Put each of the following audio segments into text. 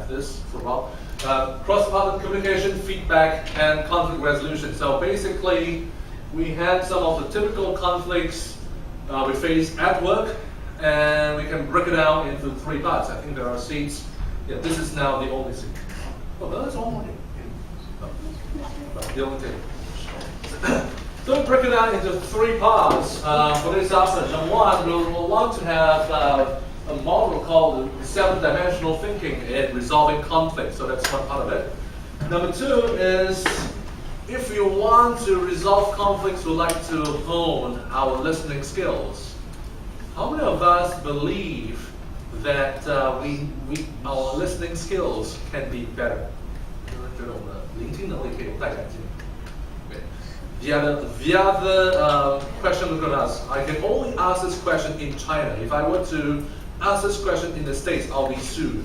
have this for a while. Cross-department communication, feedback, and conflict resolution. So basically, we had some of the typical conflicts we face at work, and we can break it down into 3 parts. I think there are seats. Yeah, this is now the only seat. Oh, that's all morning. The only thing. So we break it down into 3 parts for this afternoon. Number 1, we'll want to have a model called 7-dimensional thinking in resolving conflict. So that's one part of it. Number 2 is, if you want to resolve conflicts, we'd like to hone our listening skills. How many of us believe that our listening skills can be better? The other question we're going to ask, I can only ask this question in China. If I were to ask this question in the States, I'll be sued.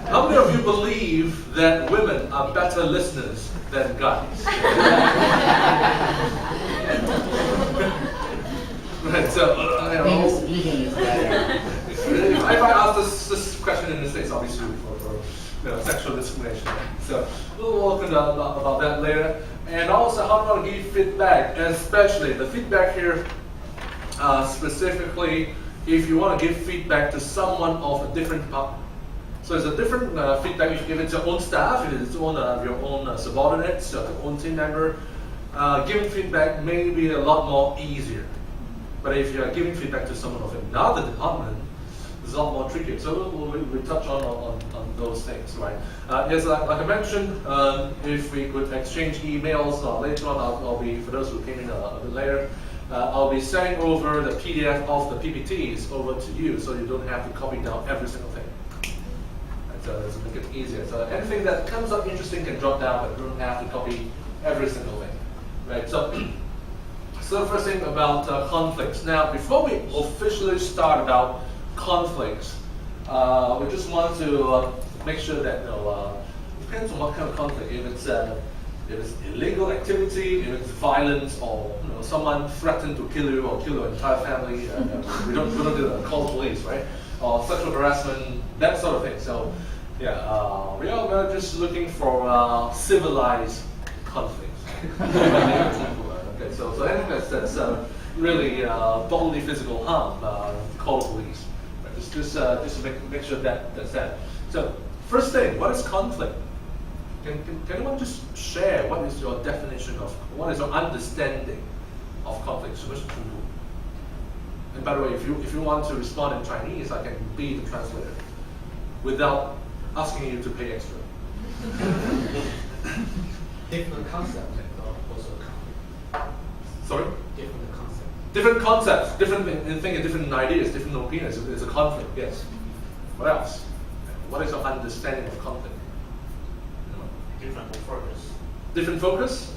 How many of you believe that women are better listeners than guys? Right, so speaking is better. If I ask this question in the States, I'll be sued for sexual discrimination. So we'll look about that later. And also how to give feedback, and especially the feedback here, specifically if you want to give feedback to someone of a different department. So it's a different feedback if you give it to your own staff, if it's your own subordinates, your own team member. Giving feedback may be a lot more easier. But if you're giving feedback to someone of another department, it's a lot more tricky. So we'll touch on those things, right? Yes, like I mentioned, if we could exchange emails later on, I'll be, for those who came in a bit later, I'll be sending over the PDF of the PPTs over to you, so you don't have to copy down every single thing. Right, so to make it easier. So anything that comes up interesting can drop down, but you don't have to copy every single thing. Right? So the first thing about conflicts. Now, before we officially start about conflicts, we just want to make sure that, depends on what kind of conflict. If it's illegal activity, if it's violence, or someone threatened to kill you or kill your entire family, we don't call the police, right? Or sexual harassment, that sort of thing. So, yeah, we are just looking for civilized conflicts. Okay, so anything that's really bodily physical harm, call the police. Right? Just to make sure that's that. So first thing, what is conflict? Can anyone just share what is your definition of, what is your understanding of conflict? And by the way, if you want to respond in Chinese, I can be the translator without asking you to pay extra. Different concept also conflict. Sorry? Different concept. Different concepts, different ideas, different opinions. It's a conflict, yes. What else? What is your understanding of conflict? Different focus. Different focus?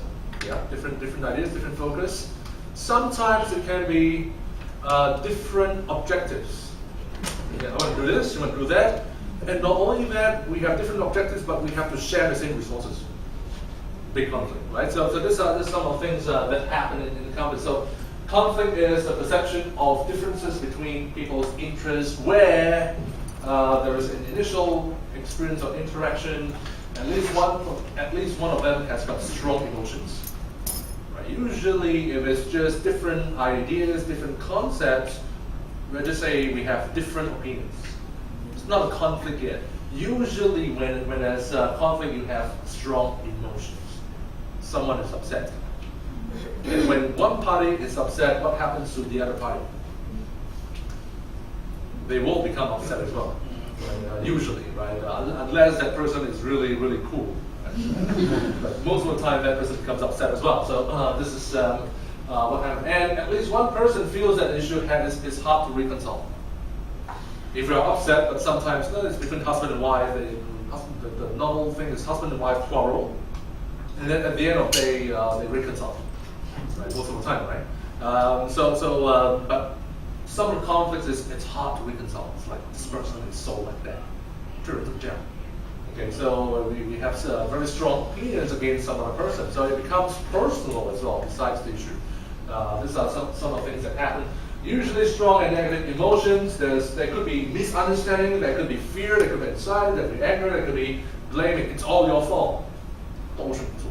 Yeah, different ideas, different focus. Sometimes it can be different objectives. Yeah, I want to do this, you want to do that. And not only that, we have different objectives, but we have to share the same resources. Big conflict, right? So these are some of the things that happen in the conflict. So conflict is the perception of differences between people's interests where there is an initial experience of interaction. At least one of them has got strong emotions. Right? Usually, if it's just different ideas, different concepts, we'll just say we have different opinions. It's not a conflict yet. Usually, when there's conflict, you have strong emotions. Someone is upset. And when one party is upset, what happens to the other party? They will become upset as well. Usually, right? Unless that person is really, really cool. Right? But most of the time, that person becomes upset as well. So this is what happened. And at least one person feels that the issue is hard to reconcile. If you're upset, but sometimes it's between husband and wife. The normal thing is husband and wife quarrel, and then at the end of the day, they reconcile. Right? Most of the time, right? But some of the conflicts it's hard to reconcile. It's like this person is so like that. Okay, so we have very strong opinions against some other person. So it becomes personal as well, besides the issue. These are some of the things that happen. Usually strong and negative emotions. There could be misunderstanding, there could be fear, there could be anxiety, there could be anger, there could be blaming. It's all your fault. 都是不错.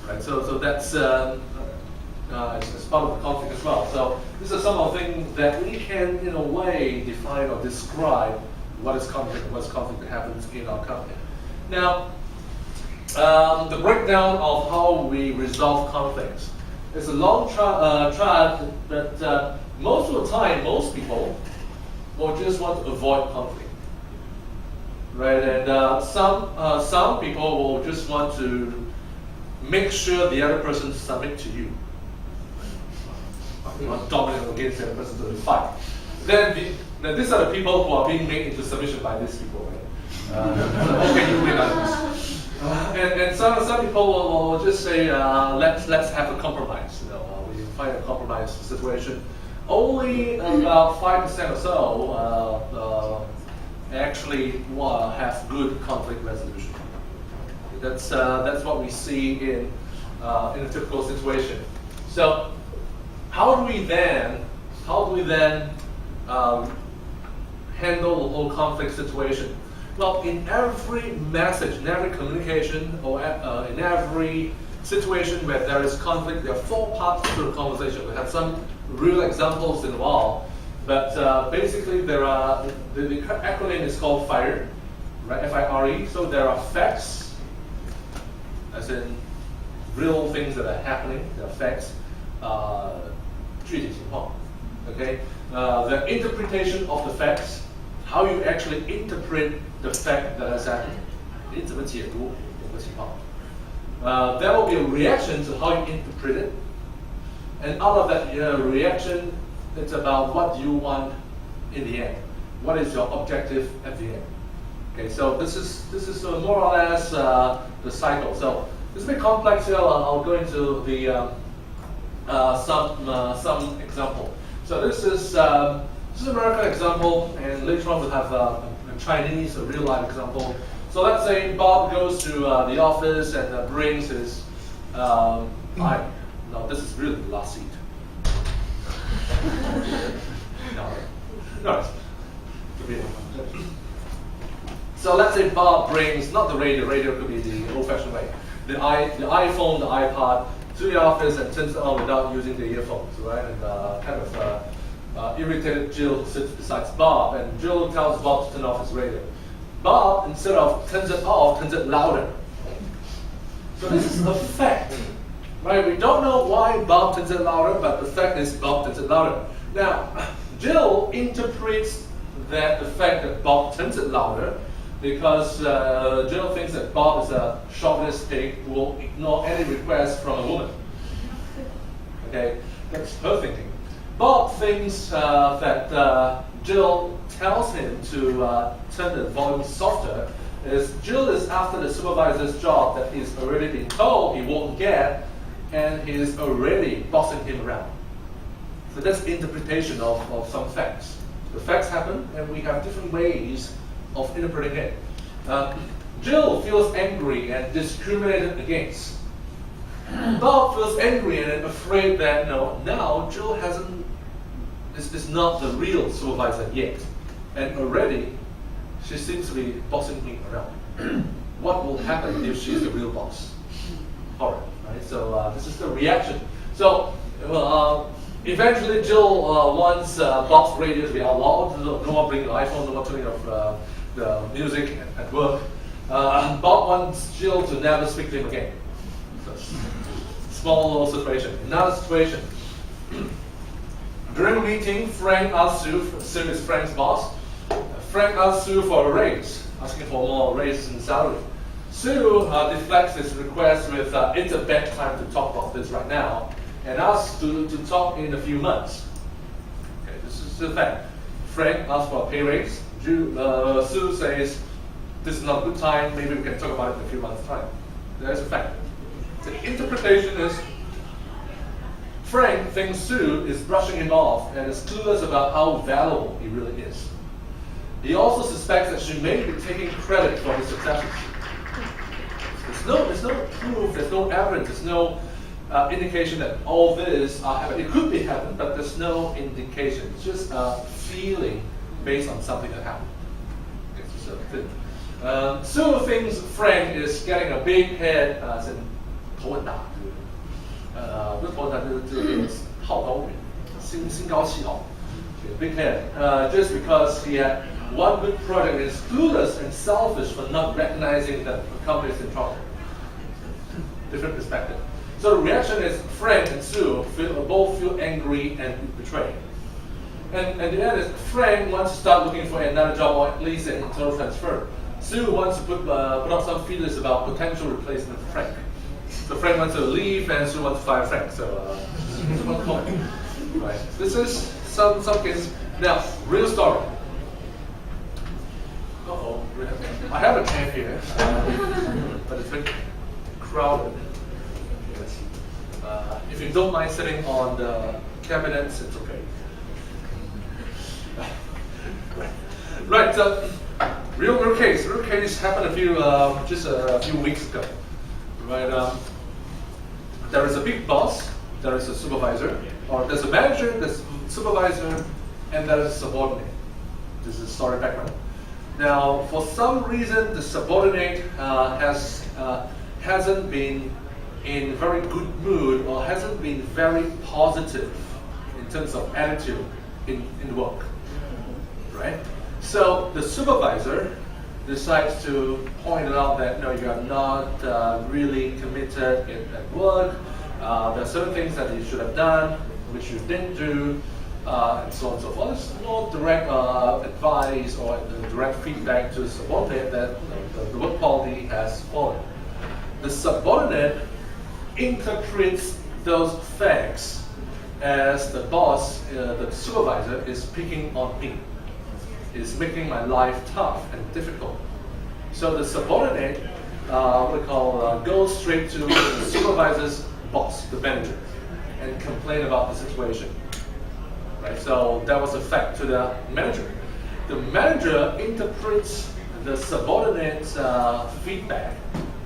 Right? So that's it's part of the conflict as well. So these are some of the things that we can, in a way, define or describe what is conflict, what's conflict that happens in our company. Now, the breakdown of how we resolve conflicts is a long triad, but most of the time, most people will just want to avoid conflict, right? And some people will just want to make sure the other person submit to you. You want to dominate against the other person to fight. Then these are the people who are being made into submission by these people, right? What can you win out of this? And some people will just say, let's have a compromise. We find a compromise situation. Only about 5% or so actually have good conflict resolution. That's what we see in a typical situation. So how do we then handle the whole conflict situation? Well, in every message, in every communication, or in every situation where there is conflict, there are 4 parts to the conversation. We have some real examples involved, but basically there are, the acronym is called FIRE, right? F-I-R-E. So there are facts, as in real things that are happening, there are facts, 具体情况, okay? The interpretation of the facts, how you actually interpret the fact that has happened. 你怎么解读某个情况? There will be a reaction to how you interpret it. And out of that reaction, it's about what you want in the end. What is your objective at the end? Okay, so this is more or less the cycle. So it's a bit complex here. I'll go into the some example. So this is an American example, and later on we'll have a Chinese, a real life example. So let's say Bob goes to the office and brings his no, this is really the last seat. No. So let's say Bob brings, not the radio could be the old-fashioned way, the iPhone, the iPod to the office and turns it on without using the earphones, right? And kind of irritated Jill sits beside Bob, and Jill tells Bob to turn off his radio. Bob, instead of turns it off, turns it louder. So this is a fact, right? We don't know why Bob turns it louder, but the fact is Bob turns it louder. Now, Jill interprets that the fact that Bob turns it louder because Jill thinks that Bob is a chauvinist pig who will ignore any request from a woman. Okay, that's her thinking. Bob thinks that Jill tells him to turn the volume softer, is Jill is after the supervisor's job that he's already been told he won't get, and he's already bossing him around. So that's interpretation of some facts. The facts happen, and we have different ways of interpreting it. Jill feels angry and discriminated against. Bob feels angry and afraid that now Jill is not the real supervisor yet, and already she seems to be bossing me around. What will happen if she's the real boss? Horror, right? So this is the reaction. So eventually Jill wants Bob's radio to be outlawed. No more bringing the iPhone, no more turning off the music at work. Bob wants Jill to never speak to him again. So, small little situation. Another situation. During a meeting, Frank asks Sue is Frank's boss. Frank asks Sue for a raise, asking for more raises in salary. Sue deflects his request with, it's a bad time to talk about this right now, and asks to talk in a few months. Okay, this is the fact. Frank asks for a pay raise. Sue says, this is not a good time, maybe we can talk about it in a few months' time. There's a fact. The interpretation is, Frank thinks Sue is brushing him off and is clueless about how valuable he really is. He also suspects that she may be taking credit for his successes. There's no proof, there's no evidence, there's no indication that all this are happening. It could be happening, but there's no indication. It's just a feeling based on something that happened. Okay, so Sue thinks Frank is getting a big head, 头很大，不是头很大，就是好高闢，心高气傲。Big head, just because he had one good project, is clueless and selfish for not recognizing that the company is in trouble. Different perspective. So the reaction is Frank and Sue both feel angry and betrayed. And the end is Frank wants to start looking for another job or at least an internal transfer. Sue wants to put up some feelers about potential replacement for Frank. So Frank wants to leave and Sue wants to fire Frank. So it's a one coin. Right. This is some cases. Now, real story. Uh-oh. I have a chair here, but it's very crowded. If you don't mind sitting on the cabinets, it's okay. Right. Real case. Real case happened just a few weeks ago. Right. There is a big boss. There is a supervisor, or there's a manager, there's a supervisor, and there is a subordinate. This is story background. Now, for some reason, the subordinate hasn't been in very good mood or hasn't been very positive in terms of attitude in work, right? So the supervisor decides to point out that no, you are not really committed at work. There are certain things that you should have done, which you didn't do, and so on and so forth. There's no direct advice or direct feedback to the subordinate that the work quality has fallen. The subordinate interprets those facts as the boss, the supervisor, is picking on me, is making my life tough and difficult. So the subordinate, goes straight to the supervisor's boss, the manager, and complain about the situation. Right? So that was a fact to the manager. The manager interprets the subordinate's feedback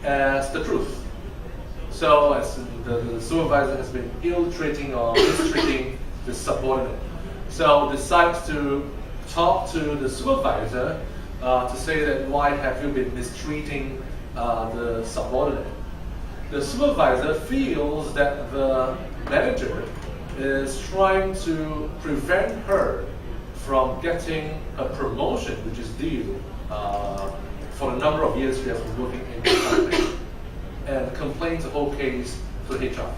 as the truth. So as the supervisor has been ill-treating or mistreating the subordinate. So decides to talk to the supervisor to say that why have you been mistreating the subordinate? The supervisor feels that the manager is trying to prevent her from getting a promotion which is due for the number of years she has been working in the company, and complains the whole case to HR.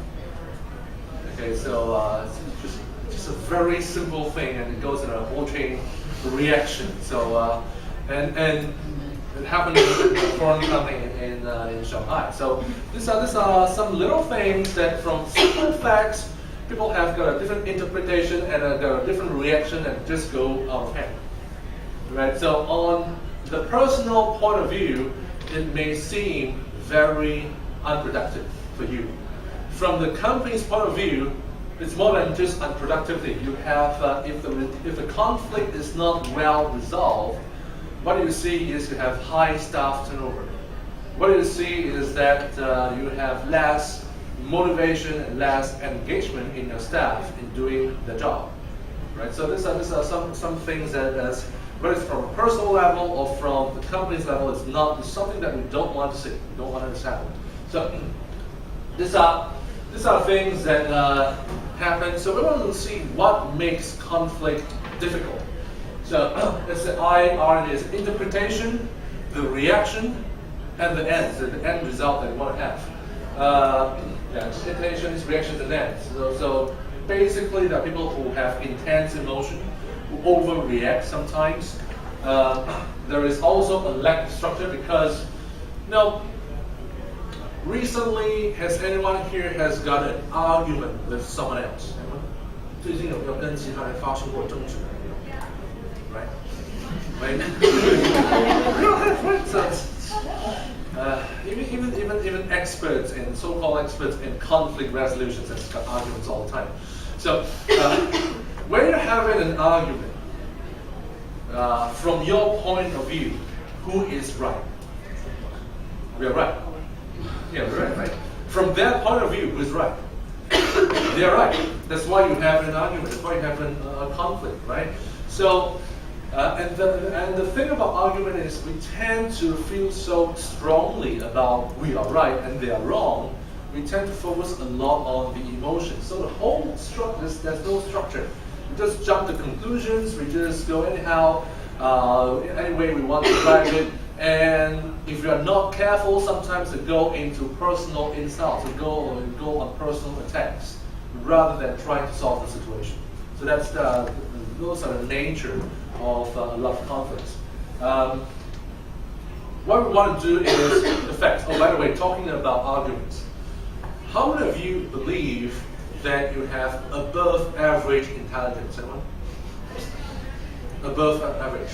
Okay, so it's just a very simple thing, and it goes in a whole chain reaction. So and it happened in a foreign company in Shanghai. So these are some little things that from simple facts, people have got a different interpretation and got a different reaction and just go out of hand. Right? So on the personal point of view, it may seem very unproductive for you. From the company's point of view, it's more than just unproductivity. You have, if the conflict is not well resolved, what you see is you have high staff turnover. What you see is that you have less motivation and less engagement in your staff in doing the job. Right? So these are some things that, whether it's from a personal level or from the company's level, it's something that we don't want to see. We don't want to happen. So these are things that happen. So we want to see what makes conflict difficult. So it's the IR is interpretation, the reaction, and the end. So the end result that you want to have. Interpretations, reactions, and ends. So basically, there are people who have intense emotion, who overreact sometimes. There is also a lack of structure because, recently, has anyone here has got an argument with someone else? 最近有没有跟其他人发生过争执？ Right? Right? So, even experts and so-called experts in conflict resolutions have got arguments all the time. So, when you're having an argument, from your point of view, who is right? We are right. Yeah, we're right. From their point of view, who is right? they're right. That's why you have an argument. That's why you have a conflict, right? So, and the thing about argument is we tend to feel so strongly about we are right and they are wrong. We tend to focus a lot on the emotions. So the whole structure, there's no structure. We just jump to conclusions. We just go anyhow, any way we want to drag it. And if you are not careful, sometimes we go into personal insults. We go on personal attacks rather than trying to solve the situation. So those are the nature of a lot of conflicts. What we want to do is the facts. Oh, by the way, talking about arguments. How many of you believe that you have above average intelligence? Anyone? Above average.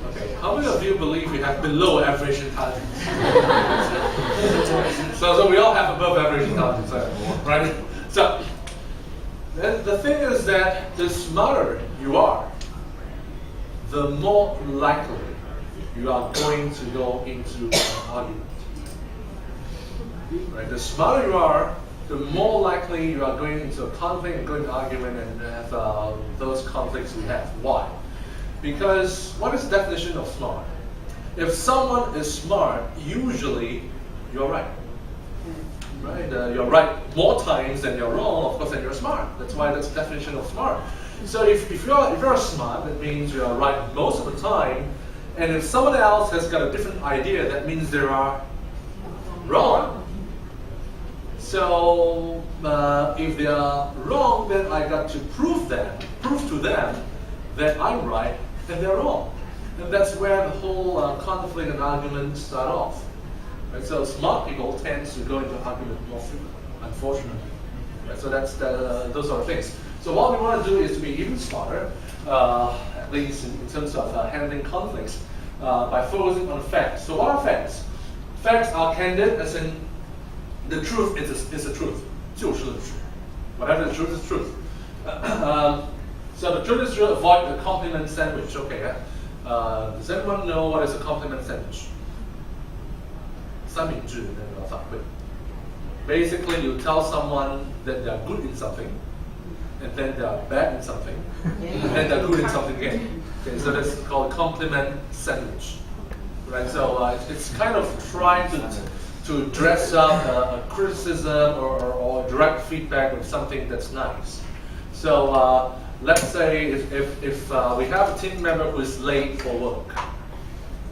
Okay. How many of you believe you have below average intelligence? so we all have above average intelligence, right? So the thing is that the smarter you are, the more likely you are going to go into an argument. Right? The smarter you are, the more likely you are going into a conflict and going to argument and have those conflicts we have. Why? Because what is the definition of smart? If someone is smart, usually you're right. Right? You're right more times than you're wrong, of course, then you're smart. That's why that's the definition of smart. So if you're smart, that means you are right most of the time. And if someone else has got a different idea, that means they are wrong. So if they are wrong, then I got to prove to them that I'm right and they're wrong. And that's where the whole conflict and argument start off. Right? So smart people tend to go into argument more frequently, unfortunately. Right? So that's those are the things. So what we want to do is to be even smarter, at least in terms of handling conflicts, by focusing on facts. So what are facts? Facts are candid, as in the truth is the truth. 就是the truth. Whatever the truth is truth. So the truth is to avoid the compliment sandwich. Okay, does anyone know what is a compliment sandwich? 三明治那个反馈. Basically, you tell someone that they are good in something, and then they are bad in something, and then they're good in something again. Okay, so that's called compliment sandwich. Right? So it's kind of trying to dress up a criticism or direct feedback with something that's nice. So let's say if we have a team member who is late for work,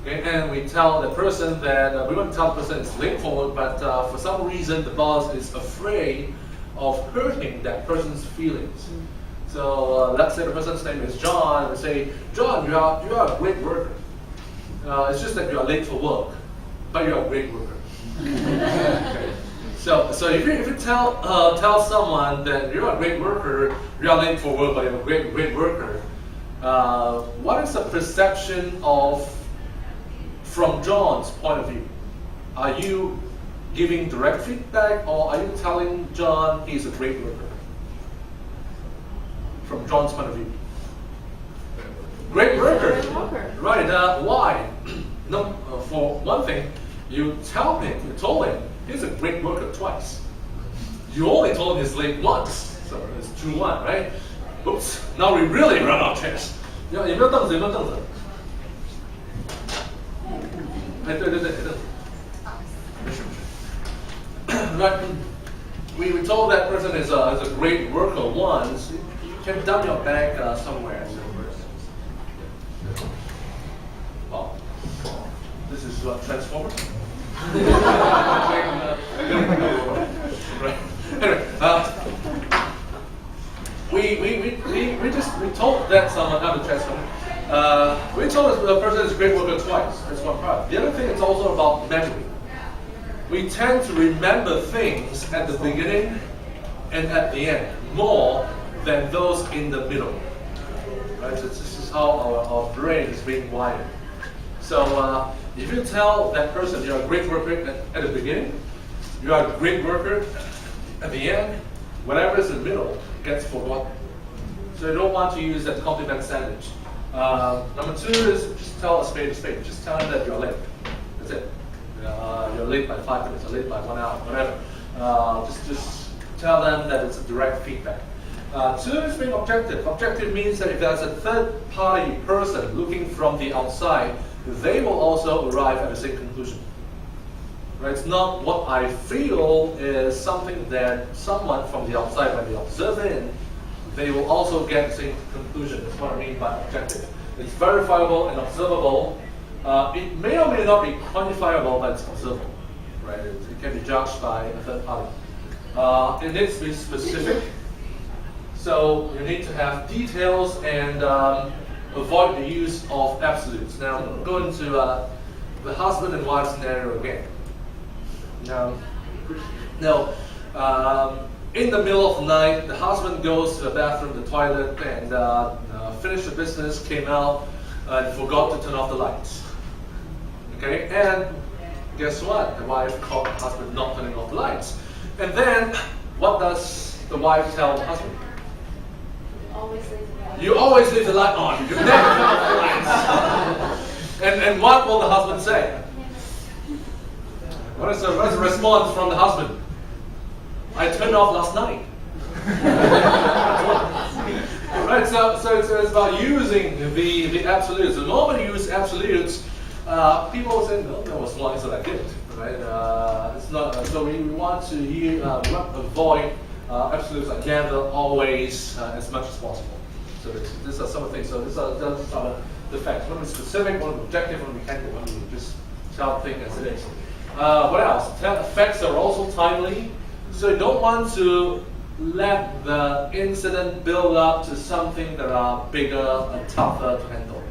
okay, and we tell the person that we want to tell the person is late for work, but for some reason the boss is afraid of hurting that person's feelings. So let's say the person's name is John, and we say, John, you are a great worker. It's just that you are late for work, but you are a great worker. Okay. So if you tell someone that you're a great worker, you are late for work, but you're a great worker, what is the perception from John's point of view? Are you giving direct feedback, or are you telling John he's a great worker? From John's point of view. Great worker. Right, why? No, for one thing, you told him he's a great worker twice. You only told him he's late once, so it's 2-1, right? Oops, now we really run out of chance. 有没有凳子？有没有凳子？哎，对，没事。Right, we told that person is a great worker once. You can dump your bag somewhere. Oh, this is what Transformers. Right. Anyway, we told that someone how to transform. We told the person is a great worker twice. That's one part. The other thing is also about memory. We tend to remember things at the beginning and at the end more than those in the middle. Right? So this is how our brain is being wired. So if you tell that person you're a great worker at the beginning, you are a great worker at the end, whatever is in the middle gets forgotten. So you don't want to use that compliment sandwich. Number 2 is just tell a spade. Just tell him that you're late. That's it. You're late by 5 minutes, or late by 1 hour, whatever. Just tell them that it's a direct feedback. Two is being objective. Objective means that if there's a third-party person looking from the outside, they will also arrive at the same conclusion. Right? It's not what I feel is something that someone from the outside, when they observe it, they will also get the same conclusion. That's what I mean by objective. It's verifiable and observable. It may or may not be quantifiable, but it's observable. Right? It can be judged by a third party. It needs to be specific. So you need to have details and avoid the use of absolutes. Now, I'm going to the husband and wife scenario again. Now, in the middle of the night, the husband goes to the bathroom, the toilet, and finished the business, came out, and forgot to turn off the lights. Okay, and guess what? The wife caught the husband not turning off the lights. And then, what does the wife tell the husband? You always leave the light on. You never turn off the lights. And what will the husband say? What is the response from the husband? I turned off last night. Right, so it's about using the absolutes. The moment you use absolutes, people will say, no, that was wise that I did. Right? It's not. So we want to avoid absolutes like never, always, as much as possible. So these are some of the things. So these are the facts. One is specific, one is objective, one is mechanical, one is just tell thing as it is. What else? Facts are also timely. So you don't want to let the incident build up to something that are bigger and tougher to handle.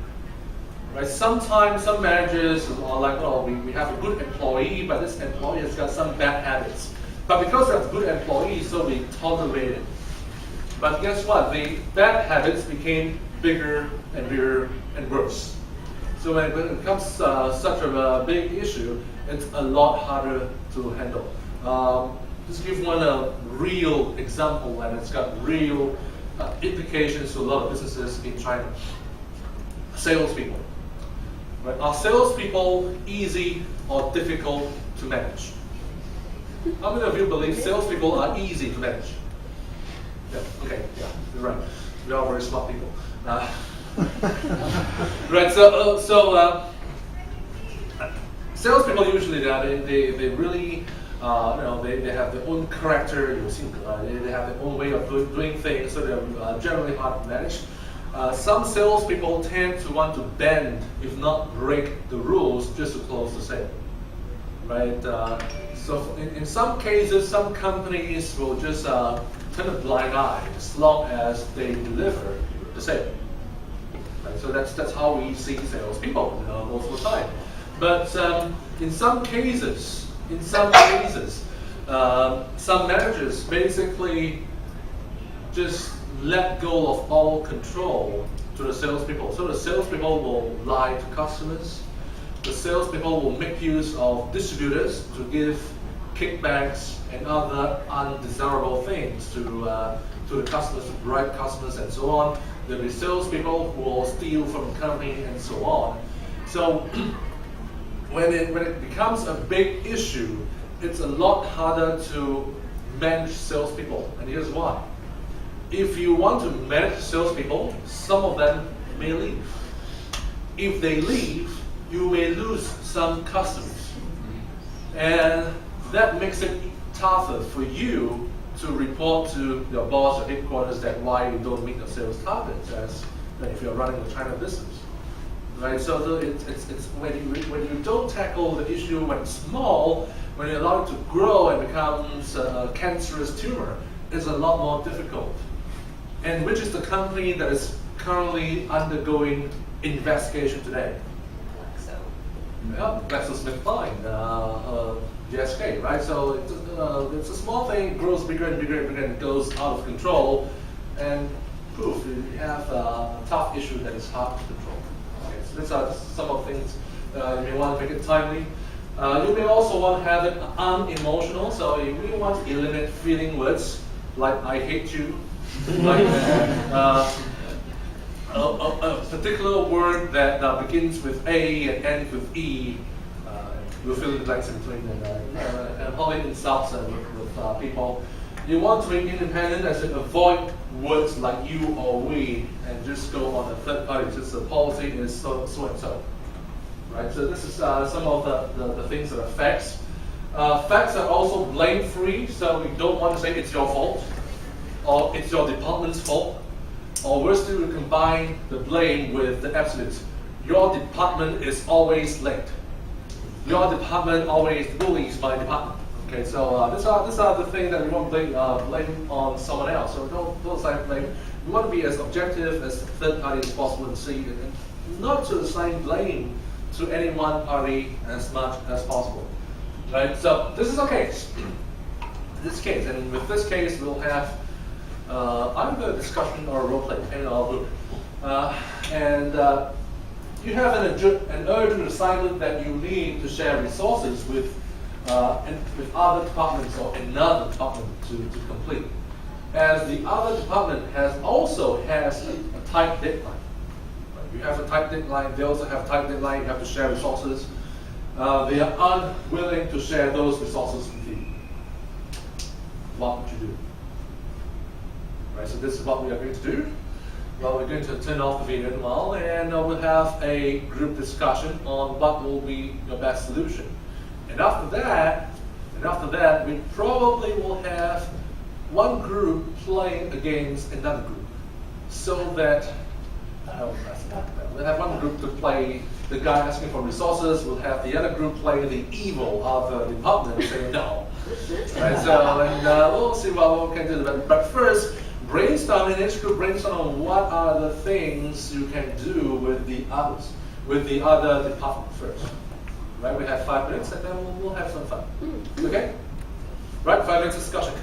Right? Sometimes some managers are like, oh, we have a good employee, but this employee has got some bad habits. But because we have a good employee, so we tolerate it. But guess what? The bad habits became bigger and bigger and worse. So when it becomes such a big issue, it's a lot harder to handle. Just give one a real example, and it's got real implications to a lot of businesses in China. Salespeople. Right? Are salespeople easy or difficult to manage? How many of you believe salespeople are easy to manage? Yeah, okay, yeah, you're right. We are very smart people. Right, salespeople usually they really they have their own character, they have their own way of doing things, so they're generally hard to manage. Some salespeople tend to want to bend, if not break, the rules just to close the sale. Right? So in some cases, some companies will just turn a blind eye as long as they deliver the sale. Right? So that's how we see salespeople most of the time. But in some cases, some managers basically just let go of all control to the salespeople. So the salespeople will lie to customers. The salespeople will make use of distributors to give kickbacks and other undesirable things to the customers, to bribe customers and so on. There'll be salespeople who will steal from the company and so on. So when it becomes a big issue, it's a lot harder to manage salespeople. And here's why. If you want to manage salespeople, some of them may leave. If they leave, you may lose some customers. And that makes it tougher for you to report to your boss or headquarters that why you don't meet your sales targets as if you're running a China business. Right? So it's when you don't tackle the issue when it's small, when you allow it to grow and becomes a cancerous tumor, it's a lot more difficult. And which is the company that is currently undergoing investigation today? Yeah, GlaxoSmithKline, GSK, right? So it's a small thing, it grows bigger and bigger and bigger, and it goes out of control, and poof, you have a tough issue that is hard to control. Okay, so these are some of the things you may want to make it timely. You may also want to have it unemotional, so you may want to eliminate feeling words like "I hate you," like a particular word that begins with A and ends with E. We'll fill in the blanks in between and probably insults with people. You want to be independent and to avoid words like you or we and just go on a third party. Just the policy is so and so. Right? So this is some of the things that are facts. Facts are also blame-free, so we don't want to say it's your fault or it's your department's fault. Or worse, to combine the blame with the absolute. Your department is always late. Your department always bullies my department. Okay, so these are the things that we want to blame on someone else. So don't say blame. We want to be as objective as third party as possible and see, and not to assign blame to any one party as much as possible. Right. So this is our case. This case, and with this case, we'll have either a discussion or a role play, depending on our group. You have an urgent assignment that you need to share resources with other departments or another department to complete. As the other department also has a tight deadline. Right? You have a tight deadline, they also have a tight deadline, you have to share resources. They are unwilling to share those resources with you. What would you do? Right, so this is what we are going to do. Well, we're going to turn off the video now, and we'll have a group discussion on what will be your best solution. And after that, we probably will have one group playing against another group, so that we'll have one group to play the guy asking for resources. We'll have the other group play the evil of the department, saying no. Right, so and we'll see what we can do. But first, brainstorm in each group. Brainstorm on what are the things you can do with the others, with the other department first. Right, we have 5 minutes, and then we'll have some fun. Okay? Right, 5 minutes discussion.